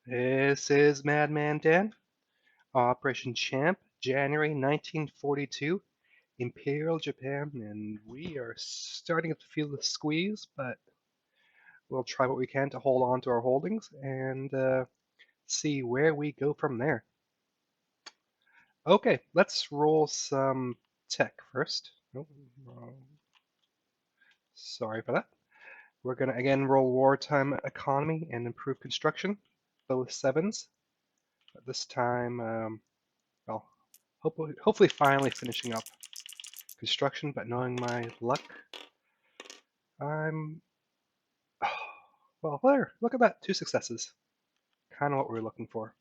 This is Madman Dan, Operation Champ, January 1942, Imperial Japan, and we are starting to feel the squeeze, but we'll try what we can to hold on to our holdings and see where we go from there. Okay, let's roll some tech first. Oh, sorry for that. We're going to again roll wartime economy and improve construction, both sevens. But this time, well, hopefully finally finishing up construction, but knowing my luck, I'm... well, there, look at that, 2 successes. Kind of what we were looking for.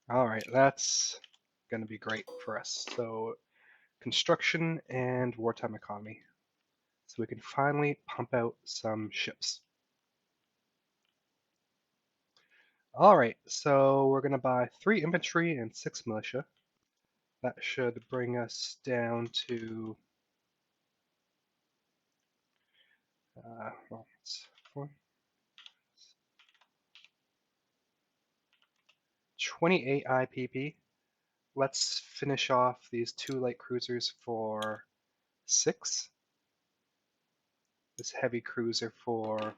All right, that's going to be great for us. So construction and wartime economy. So we can finally pump out some ships. All right, so we're going to buy 3 infantry and 6 militia. That should bring us down to, well, it's 28 IPP. Let's finish off these 2 light cruisers for 6. This heavy cruiser for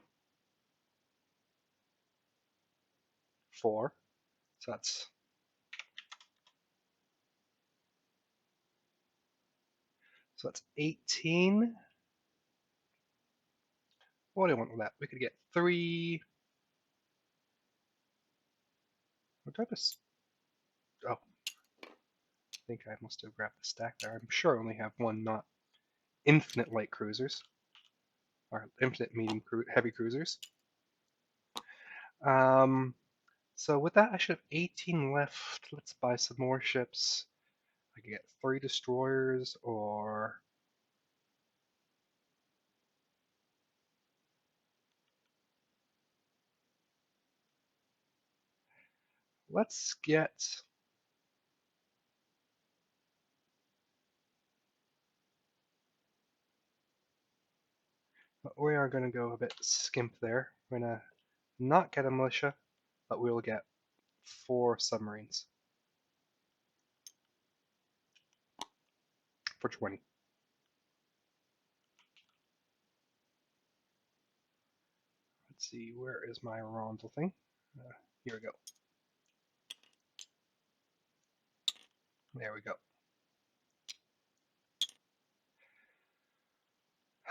4. So that's 18. What do I want with that? We could get 3. What did I just? Oh, I think I must have grabbed the stack there. I'm sure I only have 1, not infinite light cruisers or infinite heavy cruisers. So with that, I should have 18 left. Let's buy some more ships. I could get 3 destroyers, or let's get... we are going to go a bit skimp there. We're going to not get a militia, but we will get 4 submarines for 20. Let's see, where is my Rondel thing? Here we go. There we go.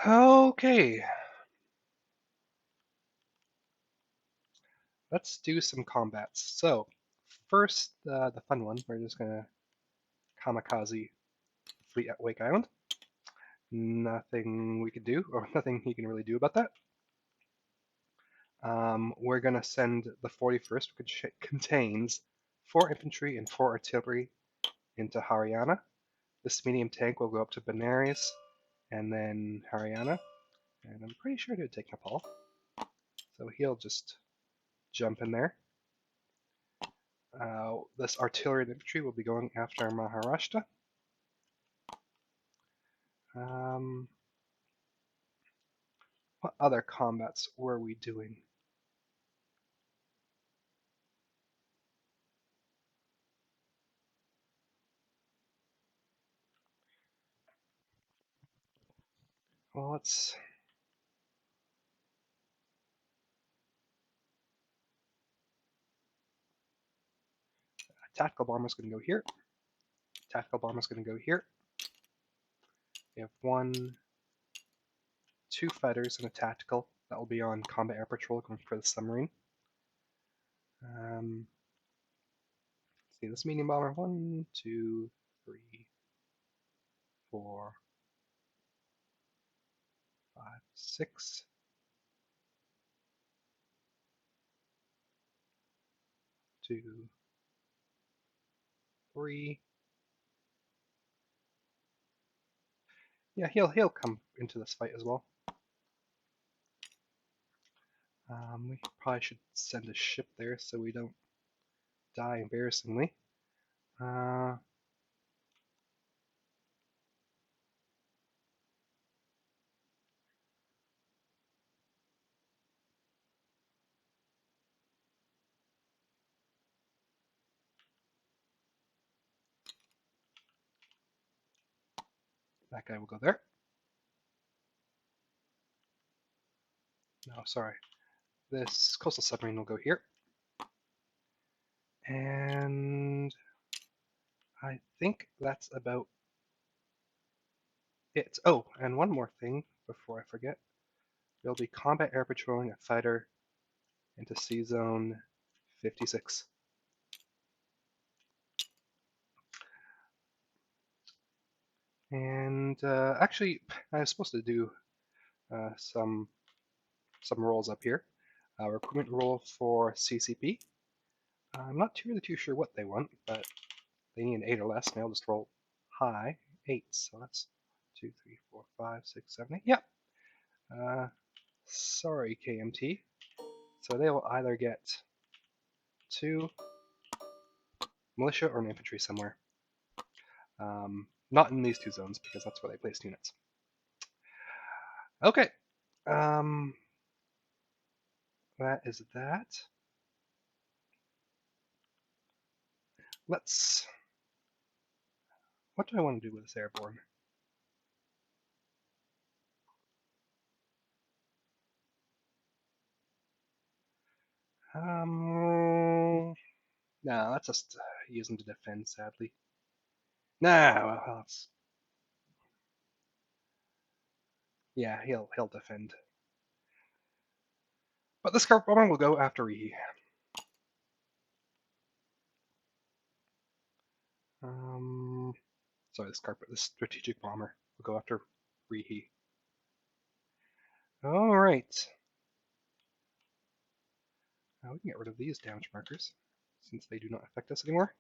Okay. Let's do some combats. So, first, the fun one. We're just going to kamikaze fleet at Wake Island. Nothing we could do, or nothing he can really do about that. We're going to send the 41st, which contains 4 infantry and 4 artillery, into Haryana. This medium tank will go up to Benares and then Haryana. And I'm pretty sure he'll take Nepal. So he'll just jump in there. This artillery and infantry will be going after Maharashtra. What other combats were we doing? Well, let's... tactical bomber's going to go here. Tactical bomber's going to go here. We have 1, 2 fighters and a tactical. That will be on combat air patrol going for the submarine. Let's see, this medium bomber. 1, 2, 3, 4, 5, 6. 2, 3. Yeah, he'll come into this fight as well. We probably should send a ship there so we don't die embarrassingly. That guy will go there. No, sorry. This coastal submarine will go here. And I think that's about it. Oh, and one more thing before I forget. There'll be combat air patrolling a fighter into Sea Zone 56. And actually, I was supposed to do some rolls up here. Recruitment roll for CCP. I'm not really too sure what they want, but they need an 8 or less, and I'll just roll high, 8. So that's 2, 3, 4, 5, 6, 7, 8. Yep. Sorry, KMT. So they will either get 2 militia or an infantry somewhere. Not in these 2 zones, because that's where they placed units. Okay. That is that. Let's... What do I want to do with this airborne? No, that's just use him to defend, sadly. Nah, well, it's... Yeah, he'll defend. But this carpet bomber will go after Rihi. Sorry, this strategic bomber will go after Rihi. All right. Now we can get rid of these damage markers since they do not affect us anymore.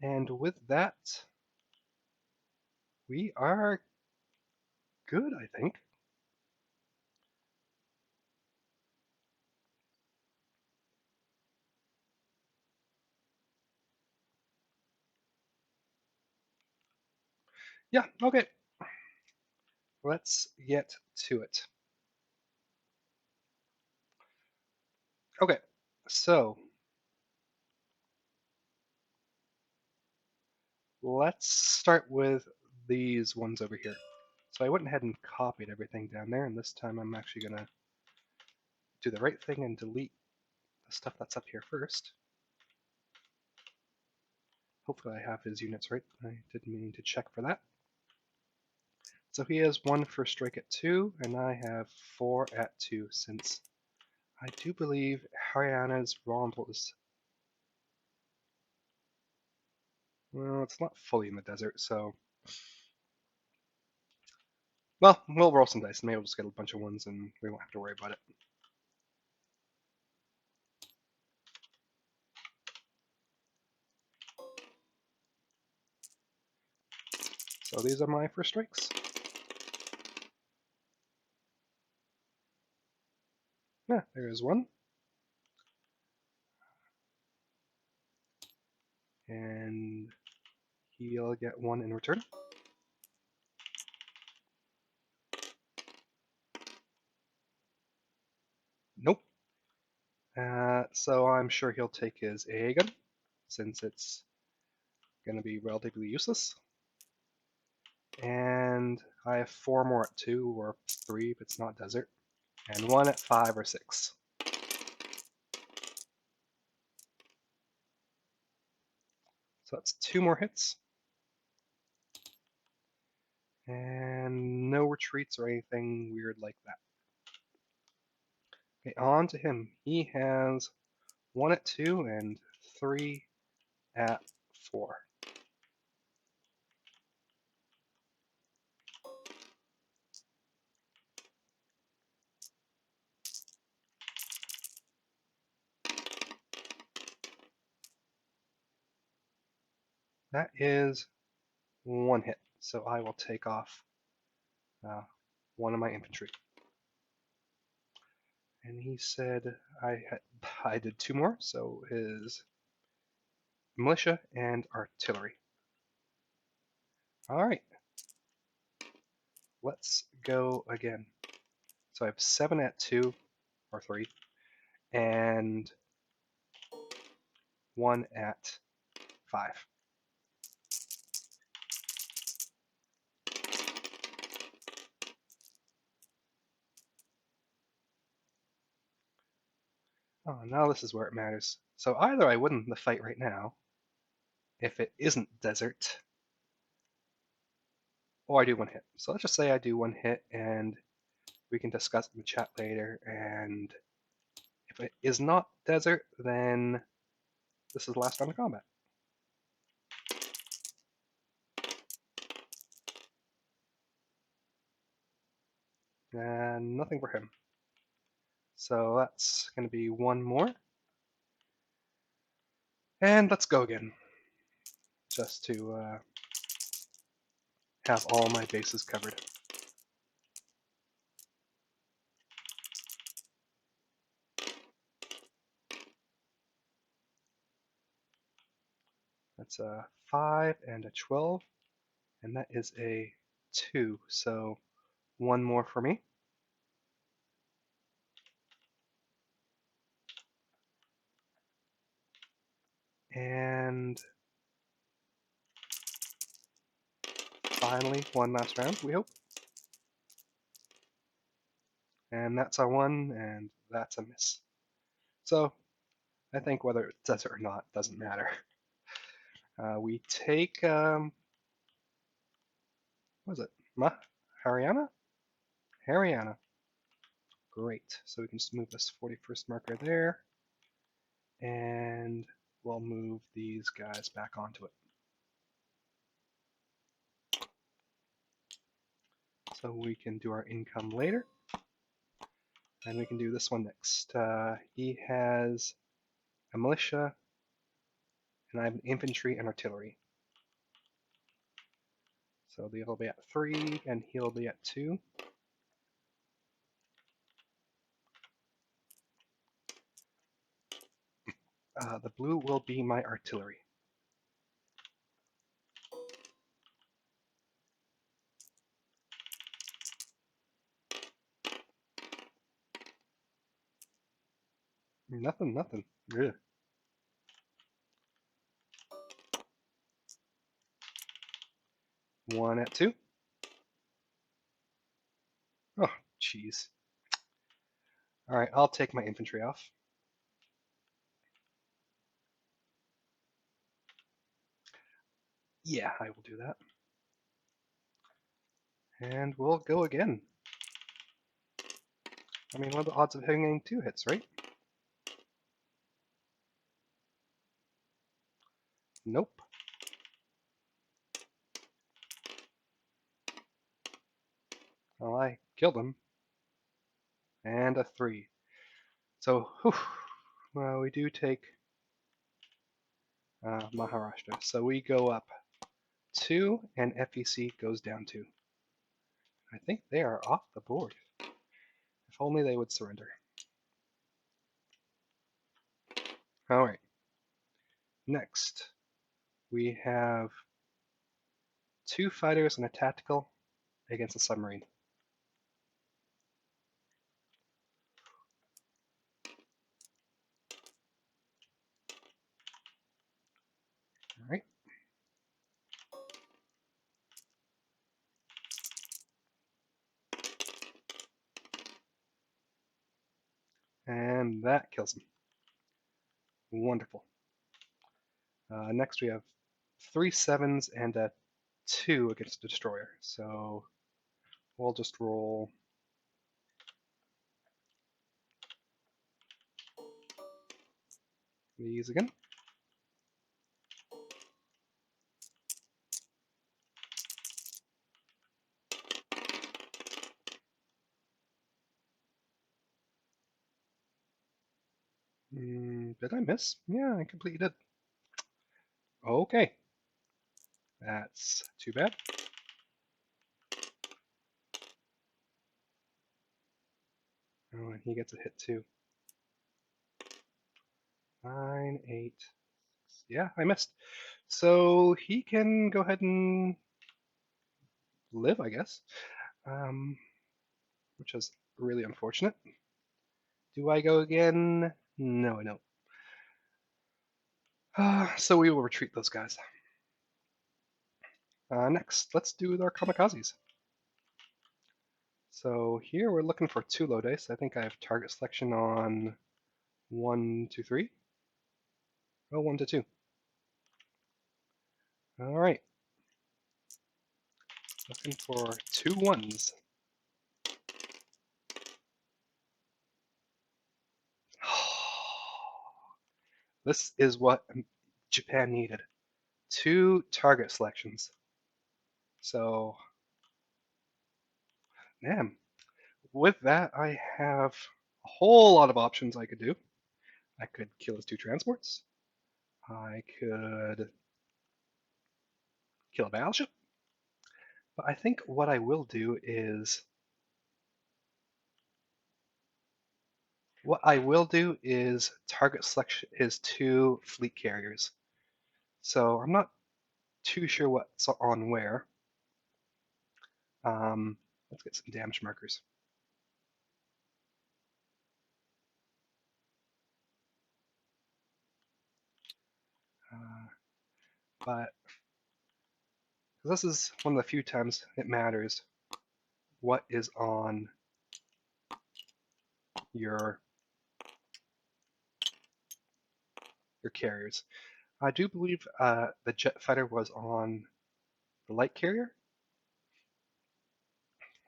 And with that, we are good, I think. Yeah, okay. Let's get to it. Okay, so let's start with these ones over here. So I went ahead and copied everything down there, and this time I'm actually going to do the right thing and delete the stuff that's up here first. Hopefully I have his units right. I didn't mean to check for that. So he has 1 for strike at 2, and I have 4 at 2, since I do believe Haryana's Romble is... Well, it's not fully in the desert, so... Well, we'll roll some dice, and maybe we'll just get a bunch of 1s, and we won't have to worry about it. So these are my first strikes. Yeah, there's 1. And he'll get 1 in return. Nope. So I'm sure he'll take his AA gun, since it's going to be relatively useless. And I have 4 more at 2, or 3 if it's not desert, and 1 at 5 or 6. So that's 2 more hits. And no retreats or anything weird like that. Okay, on to him. He has 1 at 2 and 3 at 4. That is 1 hit, so I will take off 1 of my infantry. And he said I did 2 more, so his militia and artillery. All right, let's go again. So I have 7 at 2 or 3, and 1 at 5. Oh, now this is where it matters. So either I win the fight right now, if it isn't desert, or I do one hit. So let's just say I do one hit, and we can discuss it in the chat later. And if it is not desert, then this is the last round of combat. And nothing for him. So that's going to be one more. And let's go again, just to have all my bases covered. That's a 5 and a 12, and that is a 2. So one more for me. And finally, one last round, we hope. And that's a 1, and that's a miss. So I think whether it does it or not doesn't matter. We take, what was it? Haryana? Haryana. Great. So we can just move this 41st marker there. And we'll move these guys back onto it. So we can do our income later. And we can do this one next. He has a militia, and I have an infantry and artillery. So they'll be at 3, and he'll be at 2. The blue will be my artillery. Nothing, nothing. Ugh. One at 2. Oh, jeez. All right, I'll take my infantry off. Yeah, I will do that. And we'll go again. I mean, what are the odds of hitting 2 hits, right? Nope. Well, I killed him. And a 3. So, whew, well, we do take Maharashtra. So we go up 2, and FEC goes down 2. I think they are off the board. If only they would surrender. All right. Next, we have 2 fighters and a tactical against a submarine. All right. And that kills him. Wonderful. Next, we have 3 7s and a 2 against the destroyer. So we'll just roll these again. Did I miss? Yeah, I completely did. Okay. That's too bad. Oh, and he gets a hit too. 9, 8. Yeah, I missed. So he can go ahead and live, I guess, which is really unfortunate. Do I go again? No, I don't. So we will retreat those guys. Next, let's do our kamikazes. So here we're looking for 2 low dice. I think I have target selection on 1, 2, 3. Oh, 1 to 2. All right. Looking for 2 1s. This is what Japan needed. 2 target selections. So, man, with that, I have a whole lot of options I could do. I could kill his 2 transports. I could kill a battleship. But I think what I will do is target select his 2 fleet carriers. So I'm not too sure what's on where. Let's get some damage markers. But this is one of the few times it matters what is on your carriers. I do believe the jet fighter was on the light carrier.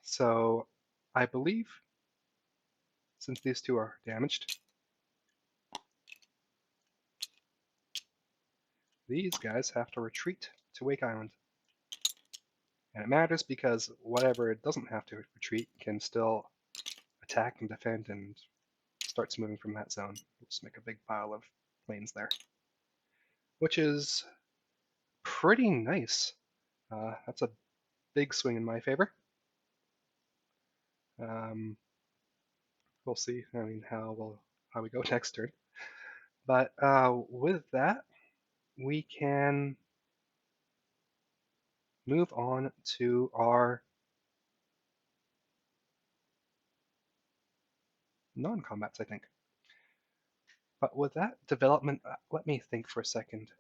So I believe since these 2 are damaged, these guys have to retreat to Wake Island. And it matters because whatever it doesn't have to retreat can still attack and defend and starts moving from that zone. We'll just make a big pile of planes there, which is pretty nice. That's a big swing in my favor. We'll see. I mean, how we go next turn. But with that, we can move on to our non-combats, I think. But with that development, let me think for a second.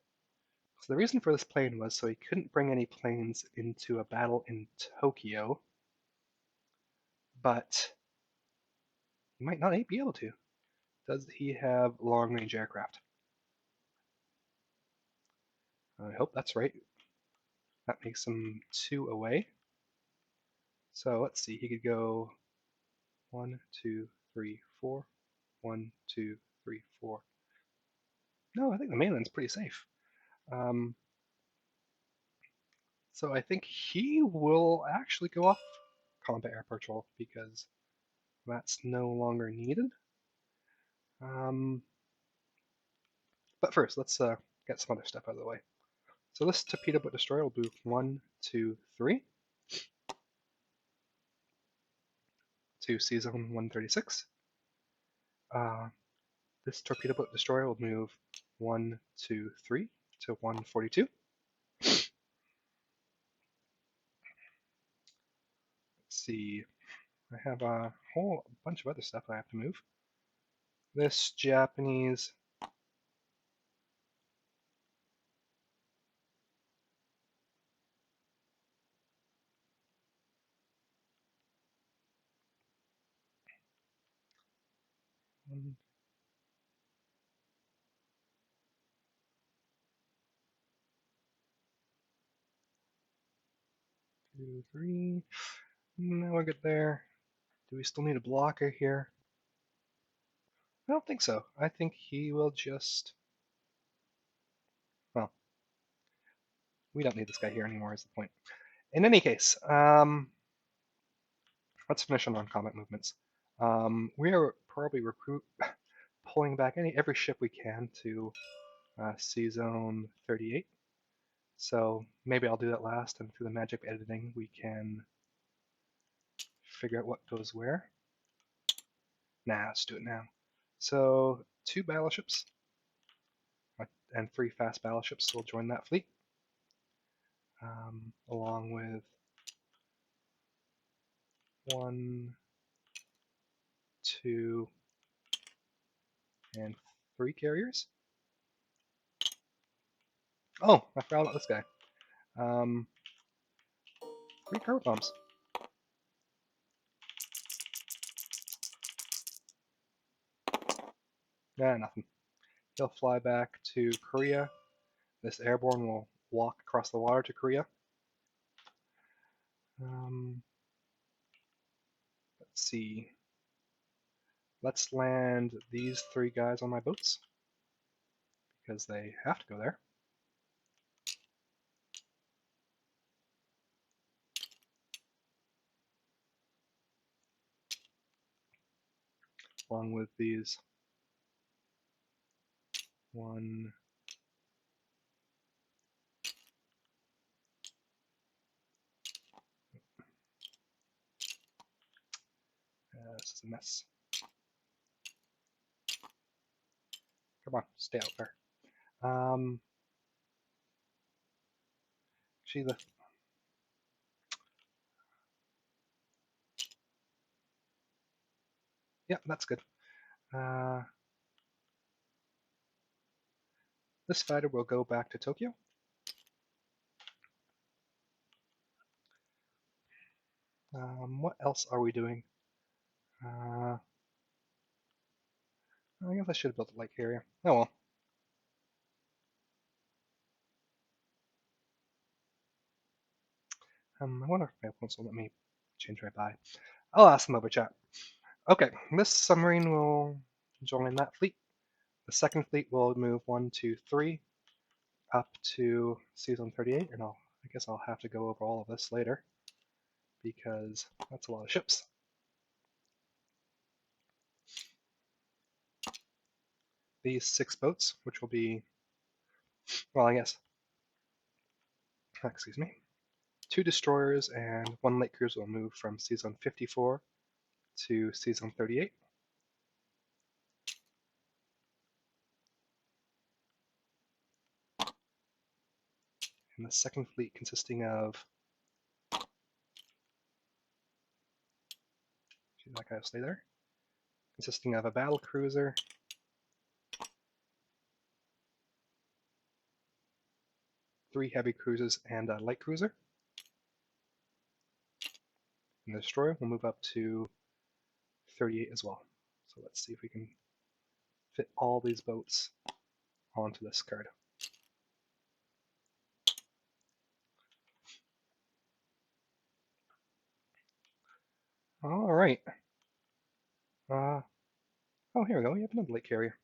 So the reason for this plane was so he couldn't bring any planes into a battle in Tokyo, but he might not be able to. Does he have long-range aircraft? I hope that's right. That makes him 2 away. So let's see, he could go 1, 2, 3, 4. 1, 2, 3, 4. No, I think the mainland's pretty safe. So I think he will actually go off combat air patrol because that's no longer needed. But first, let's get some other stuff out of the way. So this torpedo boat destroyer will move 1, 2, 3 to Sea Zone 136. This torpedo boat destroyer will move 1, 2, 3 to 142. Let's see. I have a whole bunch of other stuff I have to move. This Japanese 1, 2, 3. Now we're good there. Do we still need a blocker here? I don't think so. I think he will just... Well, we don't need this guy here anymore is the point. In any case, let's finish on non-combat movements. We are probably pulling back every ship we can to Sea Zone 38. So maybe I'll do that last, and through the magic of editing, we can figure out what goes where. Nah, let's do it now. So 2 battleships and 3 fast battleships will join that fleet, along with 1, 2, and 3 carriers. Oh, I forgot about this guy. 3 cargo bombs. Nothing. He'll fly back to Korea. This airborne will walk across the water to Korea. Let's see. Let's land these 3 guys on my boats because they have to go there. Along with these 1, this is a mess. Come on, stay out there. Actually, yeah, that's good. This fighter will go back to Tokyo. What else are we doing? I guess I should have built a light carrier. Oh well. I wonder if my opponents will let me change my buy. I'll ask them over chat. Okay, this submarine will join that fleet. The second fleet will move 1, 2, 3 up to season 38, and I guess I'll have to go over all of this later because that's a lot of ships. These 6 boats, which will be, well, I guess, excuse me, 2 destroyers and 1 light cruiser will move from season 54 to season 38. And the second fleet consisting of, that guy will stay there, consisting of a battle cruiser, 3 heavy cruisers, and a light cruiser. And the destroyer will move up to 38 as well. So let's see if we can fit all these boats onto this card. All right. Oh, here we go. We have another light carrier.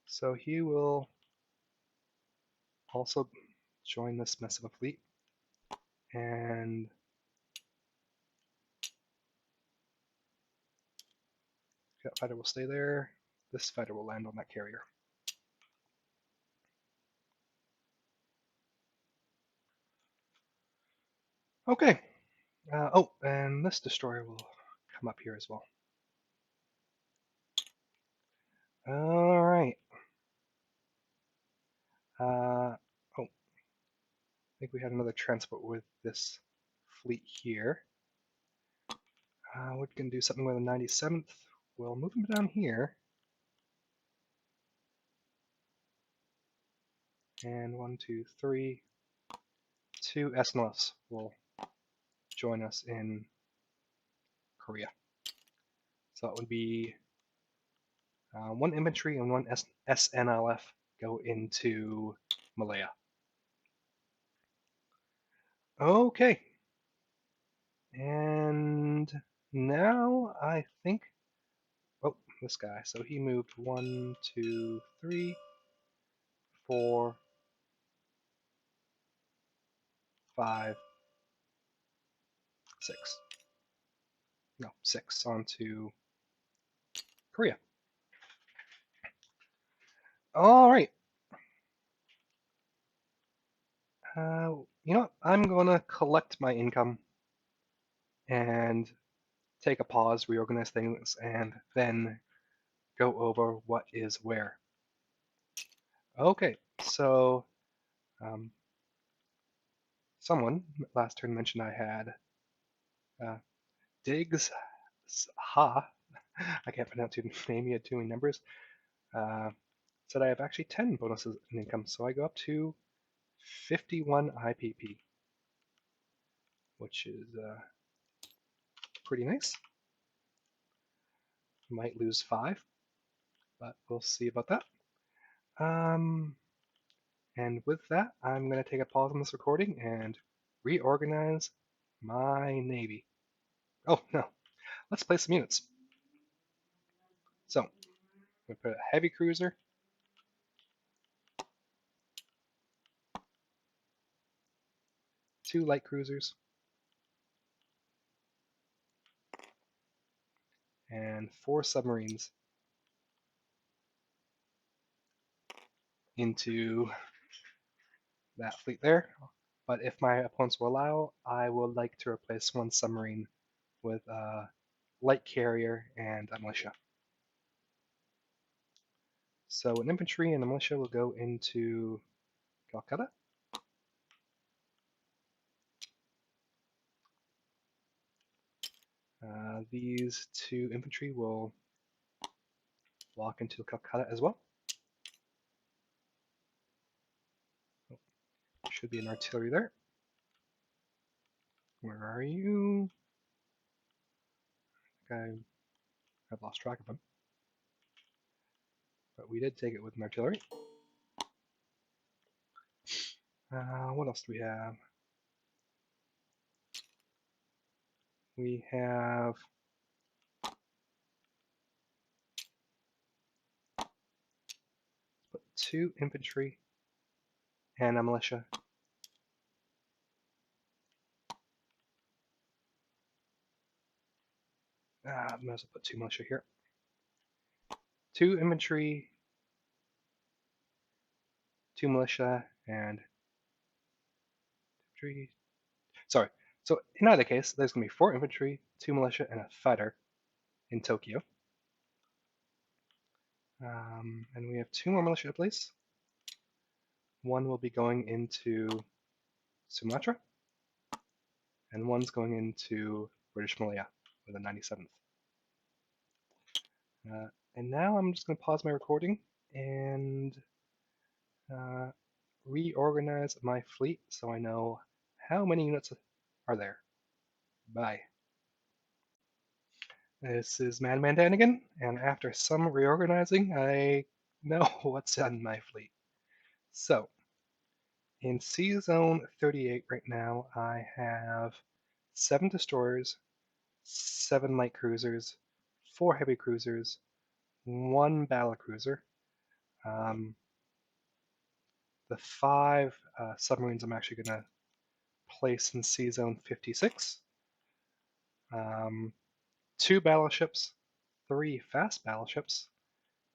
So he will also join this mess of a fleet. And that fighter will stay there. This fighter will land on that carrier. Okay. Oh, and this destroyer will come up here as well. All right. Oh, I think we had another transport with this fleet here. We're going to do something with the 97th. We'll move him down here. And 1, 2, 3. 2 SNLFs will join us in Korea. So it would be 1 infantry and 1 SNLF go into Malaya. Okay. And now I think, oh, this guy. So he moved 1, 2, 3, 4, 5, 6. No, 6 onto Korea. All right. You know what? I'm going to collect my income and take a pause, reorganize things, and then go over what is where. Okay, so someone last turn mentioned I had Diggs Ha. I can't pronounce your name. You had too many numbers. Said I have actually 10 bonuses in income, so I go up to 51 IPP, which is pretty nice. Might lose 5. but we'll see about that. And with that, I'm going to take a pause on this recording and reorganize my navy. Oh, no. Let's play some units. So, I'm going to put a heavy cruiser, two light cruisers, and 4 submarines into that fleet there. But if my opponents will allow, I would like to replace 1 submarine with a light carrier and a militia. So an infantry and a militia will go into Calcutta. These 2 infantry will walk into Calcutta as well. Should be an artillery there. Where are you? I've lost track of him. But we did take it with an artillery. What else do we have? We have put 2 infantry and a militia. I might as well put 2 militia here. 2 infantry, 2 militia, and infantry. Sorry. So in either case, there's going to be 4 infantry, 2 militia, and a fighter in Tokyo. And we have 2 more militia to place. 1 will be going into Sumatra, and 1's going into British Malaya with a 97th. And now I'm just going to pause my recording and reorganize my fleet so I know how many units are there. Bye. This is Madman Dan again, and after some reorganizing, I know what's on my fleet. So, in Sea Zone 38 right now, I have 7 destroyers, 7 light cruisers, 4 heavy cruisers, 1 battle cruiser. The 5 submarines I'm actually going to place in Sea Zone 56. 2 battleships, 3 fast battleships,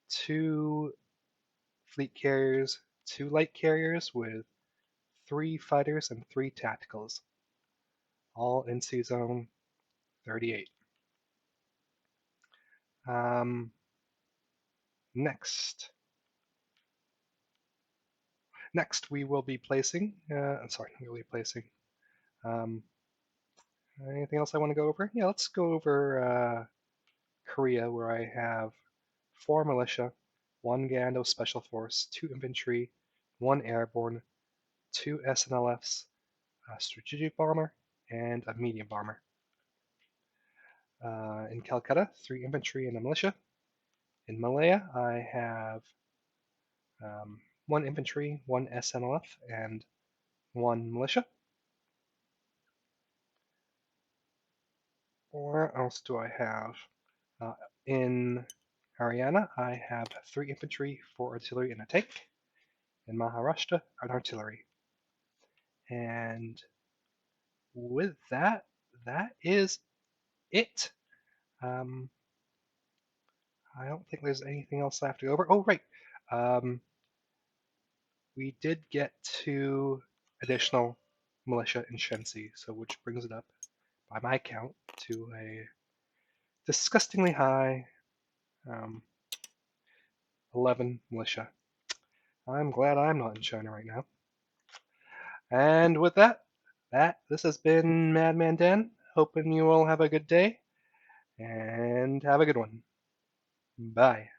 2 fleet carriers, 2 light carriers with 3 fighters and 3 tacticals, all in Sea Zone 38. Next we will be placing, anything else I want to go over? Yeah, let's go over Korea, where I have 4 militia, 1 Gando Special Force, 2 infantry, 1 airborne, 2 SNLFs, a strategic bomber, and a medium bomber. In Calcutta, 3 infantry and a militia. In Malaya, I have 1 infantry, 1 SNLF, and 1 militia. Where else do I have? In Haryana, I have 3 infantry, 4 artillery, and a tank. In Maharashtra, an artillery. And with that, that is it. I don't think there's anything else I have to go over. Oh, right. We did get 2 additional militia in Shensi, so which brings it up, by my count, to a disgustingly high 11 militia. I'm glad I'm not in China right now. And with that, this has been Madman Dan. Hoping you all have a good day, and have a good one. Bye.